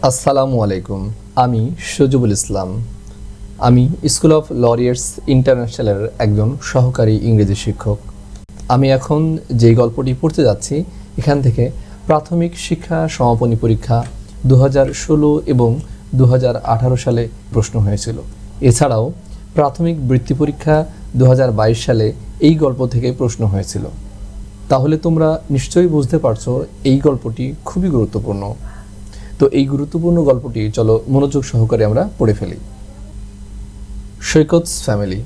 আসসালামু আলাইকুম। আমি সজিবুল ইসলাম। আমি স্কুল অফ লরিয়ার্স ইন্টারন্যাশনালের একজন সহকারী ইংরেজি শিক্ষক। আমি এখন যেই গল্পটি পড়তে যাচ্ছি এখান থেকে প্রাথমিক শিক্ষা সমাপনী পরীক্ষা 2016 এবং 2018 সালে প্রশ্ন হয়েছিল। এছাড়াও প্রাথমিক বৃত্তি পরীক্ষা 2022 সালে এই গল্প থেকে প্রশ্ন হয়েছিল। তাহলে তোমরা নিশ্চয়ই বুঝতে পারছো এই গল্পটি খুবই গুরুত্বপূর্ণ। তো এই গুরুত্বপূর্ণ গল্পটি চলো মনোযোগ সহকারে আমরা পড়ে ফেলি। সৈকতস ফ্যামিলি।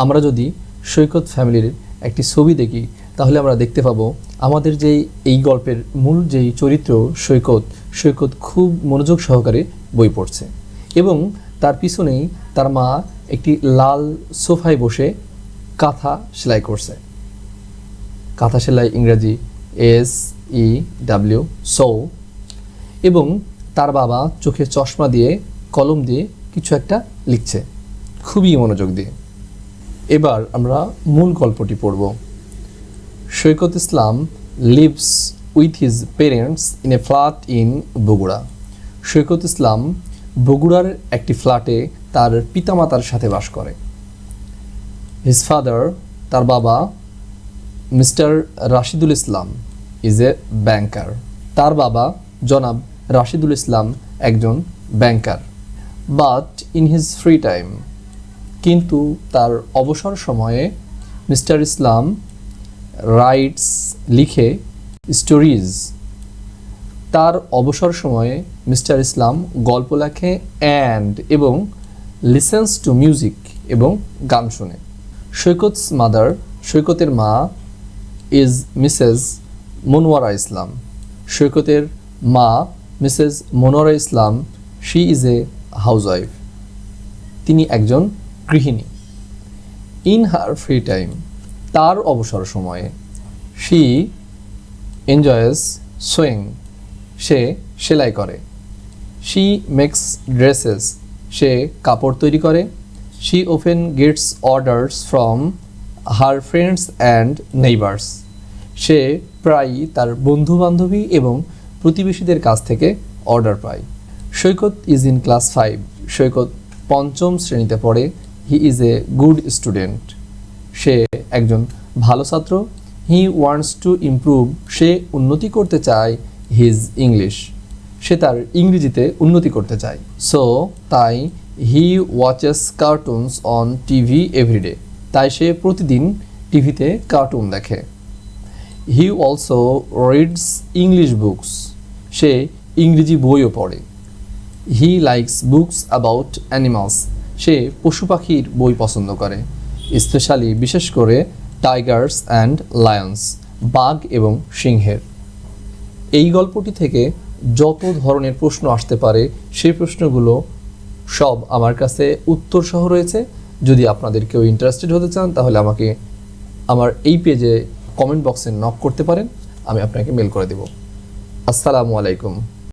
আমরা যদি সৈকত ফ্যামিলির একটি ছবি দেখি তাহলে আমরা দেখতে পাবো আমাদের যেই এই গল্পের মূল যেই চরিত্র সৈকত খুব মনোযোগ সহকারে বই পড়ছে এবং তার পিছনেই তার মা একটি লাল সোফায় বসে কাঁথা সেলাই করছে। কাঁথা সেলাই ইংরাজি SEW সো। এবং তার বাবা চোখে চশমা দিয়ে কলম দিয়ে কিছু একটা লিখছে খুবই মনোযোগ দিয়ে। এবার আমরা মূল গল্পটি পড়ব। Saikat Islam lives with his parents in a flat in Bogura. Saikat Islam বগুড়ার একটি ফ্ল্যাটে তার পিতামাতার সাথে বাস করে। হিজ ফাদার, তার বাবা, mister Rashidul Islam is a banker. তার বাবা জনাব রাশিদুল ইসলাম একজন banker. But in his free time, কিন্তু তার অবসর সময়ে মিস্টার ইসলাম রাইটস লিখে স্টোরিজ। তার অবসর সময়ে মিস্টার ইসলাম গল্প লেখে অ্যান্ড এবং লিসেন্স টু মিউজিক এবং গান শুনে। সৈকতস মাদার, সৈকতের মা ইজ মিসেস মনোয়ারা ইসলাম। সৈকতের মা Mrs Monowara Islam she is a housewife, তিনি একজন গৃহিণী। ইন হার ফ্রি টাইম, তার অবসর সময়ে শি এনজয়েস সোয়িং, সে সেলাই করে। শি মেক্স ড্রেসেস, সে কাপড় তৈরি করে। She often gets orders from her friends and neighbours, সে প্রায়ই তার বন্ধু বান্ধবী এবং প্রতিবেশীদের কাছ থেকে অর্ডার পায়। Saikat is in class 5, Saikat পঞ্চম শ্রেণীতে পড়ে। He is a good student, সে একজন ভালো ছাত্র। হি ওয়ান্টস টু ইমপ্রুভ, সে উন্নতি করতে চায়। হিজ ইংলিশ, সে তার ইংরেজিতে উন্নতি করতে চায়। সো তাই he watches cartoons on TV every day, তাই সে প্রতিদিন টিভিতে কার্টুন দেখে। He also reads English books, সে ইংরেজি বইও পড়ে। He likes books about animals, সে পশু পাখির বই পছন্দ করে। স্পেশালি, বিশেষ করে টাইগার্স অ্যান্ড লায়ন্স, বাঘ এবং সিংহের। এই গল্পটি থেকে যত ধরনের প্রশ্ন আসতে পারে সেই প্রশ্নগুলো সব আমার কাছে উত্তর সহ রয়েছে। যদি আপনাদের কেউ ইন্টারেস্টেড হতে চান তাহলে আমাকে আমার এই পেজে কমেন্ট বক্সে নক করতে পারেন, আমি আপনাকে মেল করে দেব। আসসালামু আলাইকুম।